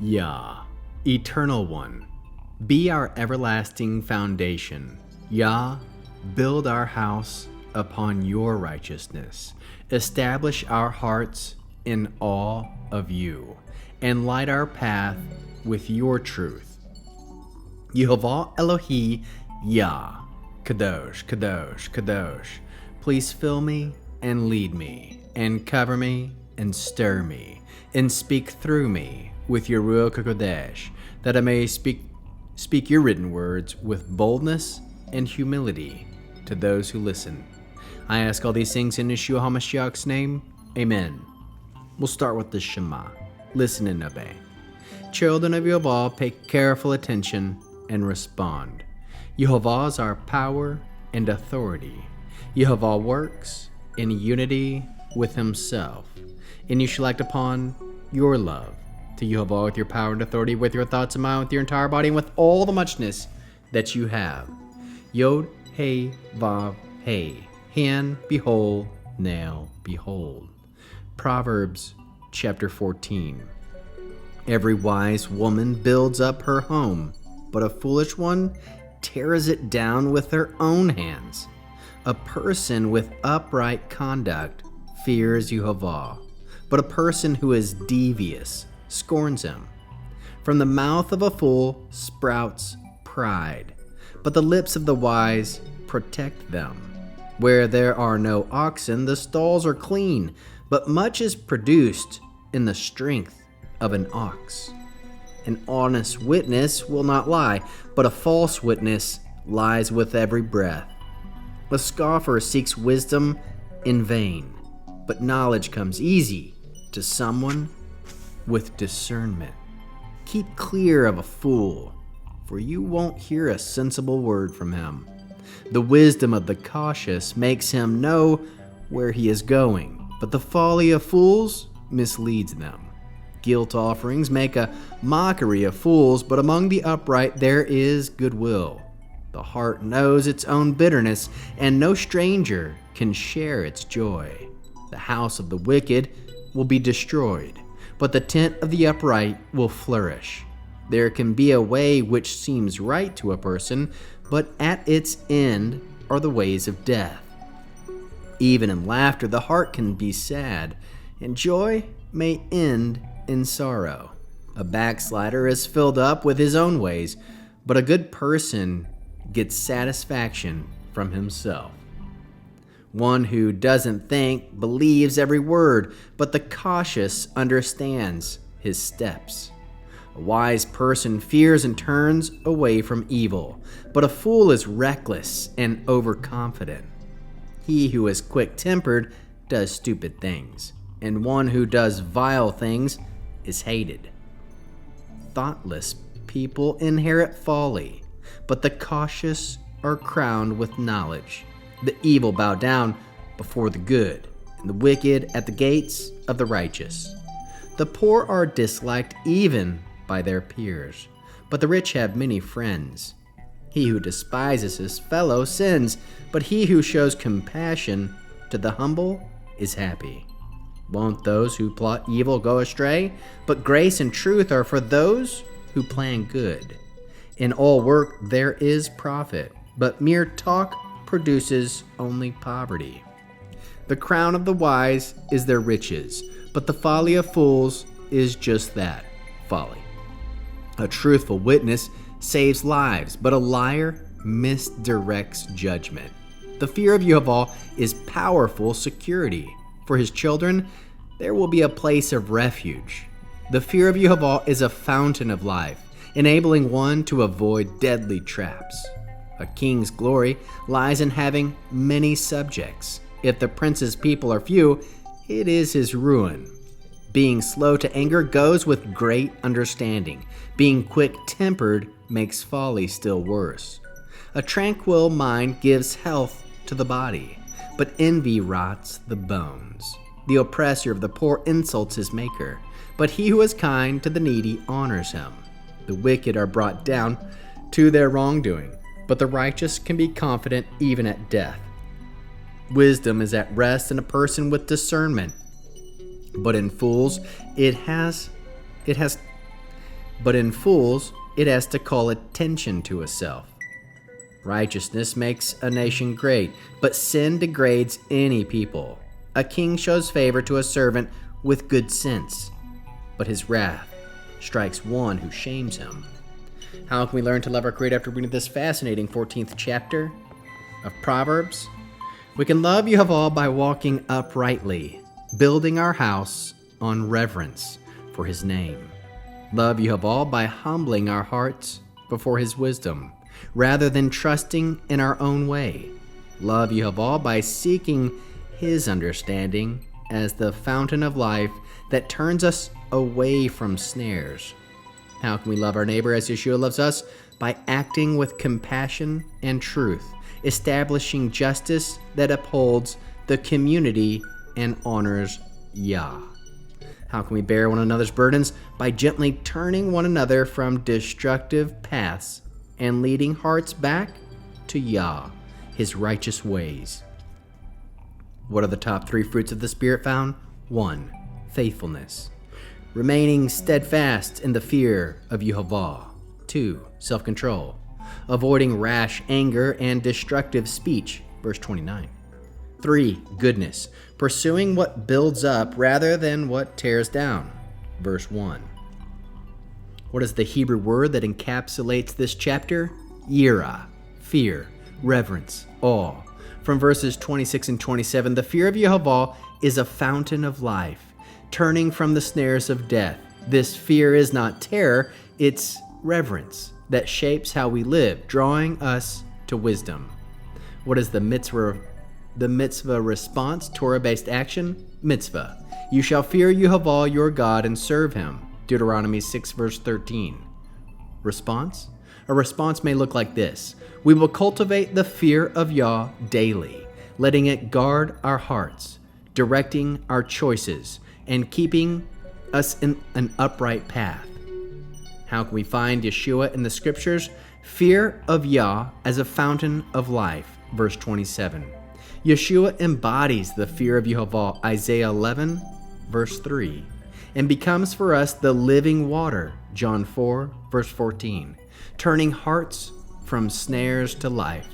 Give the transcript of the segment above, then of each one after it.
Yah, Eternal One, be our everlasting foundation. Yah, build our house upon your righteousness. Establish our hearts in awe of you, and light our path with your truth. Yehovah Elohi, Yah, Kadosh, Kadosh, Kadosh. Please fill me and lead me, and cover me and stir me, and speak through me with your Ruach HaKodesh, that I may speak your written words with boldness and humility to those who listen. I ask all these things in Yeshua HaMashiach's name. Amen. We'll start with the Shema. Listen and obey. Children of Yehovah, pay careful attention and respond. Yehovah is our power and authority. Yehovah works in unity with himself, and you shall act upon your love to Yehovah with your power and authority, with your thoughts and mind, with your entire body, and with all the muchness that you have. Yod, Hey, Vav, Hey. Hand, behold, nail, behold. Proverbs chapter 14. Every wise woman builds up her home, but a foolish one tears it down with her own hands. A person with upright conduct fears Yehovah, but a person who is devious scorns him. From the mouth of a fool sprouts pride, but the lips of the wise protect them. Where there are no oxen, the stalls are clean, but much is produced in the strength of an ox. An honest witness will not lie, but a false witness lies with every breath. A scoffer seeks wisdom in vain, but knowledge comes easy to someone with discernment. Keep clear of a fool, for you won't hear a sensible word from him. The wisdom of the cautious makes him know where he is going, but the folly of fools misleads them. Guilt offerings make a mockery of fools, but among the upright there is goodwill. The heart knows its own bitterness, and no stranger can share its joy. The house of the wicked will be destroyed, but the tent of the upright will flourish. There can be a way which seems right to a person, but at its end are the ways of death. Even in laughter the heart can be sad, and joy may end in sorrow. A backslider is filled up with his own ways, but a good person gets satisfaction from himself. One who doesn't think believes every word, but the cautious understands his steps. A wise person fears and turns away from evil, but a fool is reckless and overconfident. He who is quick-tempered does stupid things, and one who does vile things is hated. Thoughtless people inherit folly, but the cautious are crowned with knowledge. The evil bow down before the good, and the wicked at the gates of the righteous. The poor are disliked even by their peers, but the rich have many friends. He who despises his fellow sins, but he who shows compassion to the humble is happy. Won't those who plot evil go astray? But grace and truth are for those who plan good. In all work there is profit, but mere talk produces only poverty. The crown of the wise is their riches, but the folly of fools is just that, folly. A truthful witness saves lives, but a liar misdirects judgment. The fear of Yehovah is powerful security. For his children, there will be a place of refuge. The fear of Yehovah is a fountain of life, enabling one to avoid deadly traps. A king's glory lies in having many subjects. If the prince's people are few, it is his ruin. Being slow to anger goes with great understanding. Being quick-tempered makes folly still worse. A tranquil mind gives health to the body, but envy rots the bones. The oppressor of the poor insults his maker, but he who is kind to the needy honors him. The wicked are brought down to their wrongdoing, but the righteous can be confident even at death. Wisdom is at rest in a person with discernment, but in fools it has but in fools it has to call attention to itself. Righteousness makes a nation great, but sin degrades any people. A king shows favor to a servant with good sense, but his wrath strikes one who shames him. How can we learn to love our Creator after reading this fascinating 14th chapter of Proverbs? We can love Yehovah by walking uprightly, building our house on reverence for His name. Love Yehovah by humbling our hearts before His wisdom, rather than trusting in our own way. Love Yehovah by seeking His understanding as the fountain of life that turns us away from snares. How can we love our neighbor as Yeshua loves us? By acting with compassion and truth, establishing justice that upholds the community and honors Yah. How can we bear one another's burdens? By gently turning one another from destructive paths and leading hearts back to Yah, His righteous ways. What are the top 3 fruits of the Spirit found? 1. Faithfulness, remaining steadfast in the fear of Yehovah. 2. Self-control, avoiding rash anger and destructive speech. Verse 29. 3. Goodness, pursuing what builds up rather than what tears down. Verse 1. What is the Hebrew word that encapsulates this chapter? Yirah, fear, reverence, awe. From verses 26 and 27, the fear of Yehovah is a fountain of life, turning from the snares of death. This fear is not terror, it's reverence that shapes how we live, drawing us to wisdom. What is the mitzvah response, Torah-based action? Mitzvah. You shall fear Yehovah your God and serve Him. Deuteronomy 6 verse 13. Response? A response may look like this. We will cultivate the fear of Yah daily, letting it guard our hearts, directing our choices, and keeping us in an upright path. How can we find Yeshua in the scriptures? Fear of Yah as a fountain of life. Verse 27. Yeshua embodies the fear of Yehovah, Isaiah 11, verse 3, and becomes for us the living water, John 4, verse 14, turning hearts from snares to life.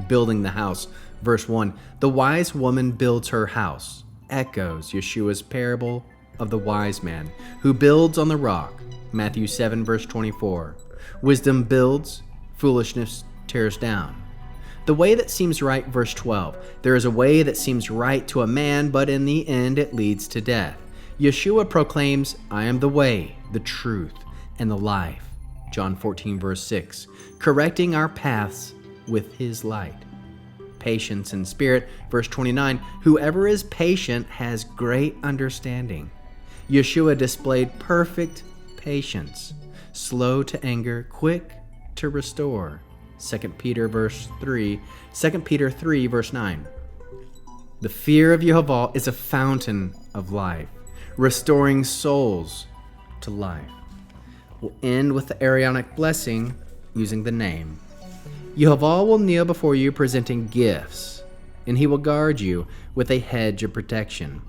Building the house, verse 1, the wise woman builds her house, echoes Yeshua's parable of the wise man who builds on the rock, Matthew 7, verse 24. Wisdom builds, foolishness tears down. The way that seems right, verse 12. There is a way that seems right to a man, but in the end it leads to death. Yeshua proclaims, I am the way, the truth, and the life. John 14, verse 6. Correcting our paths with His light. Patience in spirit, verse 29. Whoever is patient has great understanding. Yeshua displayed perfect patience, slow to anger, quick to restore. 2 Peter 3, verse 9. The fear of Yehovah is a fountain of life, restoring souls to life. We'll end with the Aaronic blessing using the name. Yehovah will kneel before you presenting gifts, and He will guard you with a hedge of protection.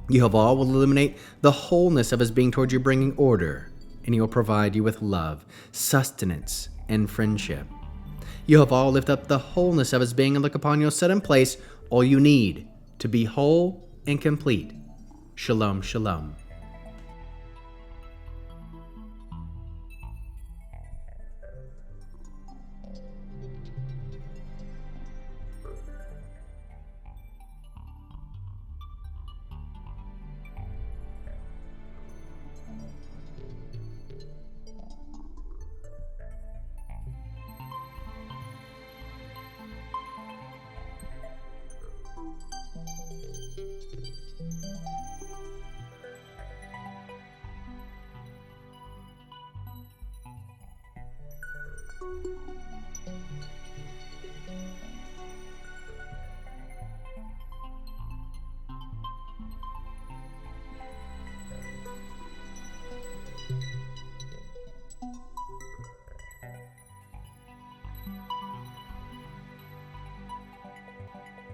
Yehovah will illuminate the wholeness of His being toward you, bringing order, and He will provide you with love, sustenance, and friendship. Yehovah will lift up the wholeness of His being and look upon you, set in place all you need to be whole and complete. Shalom, shalom.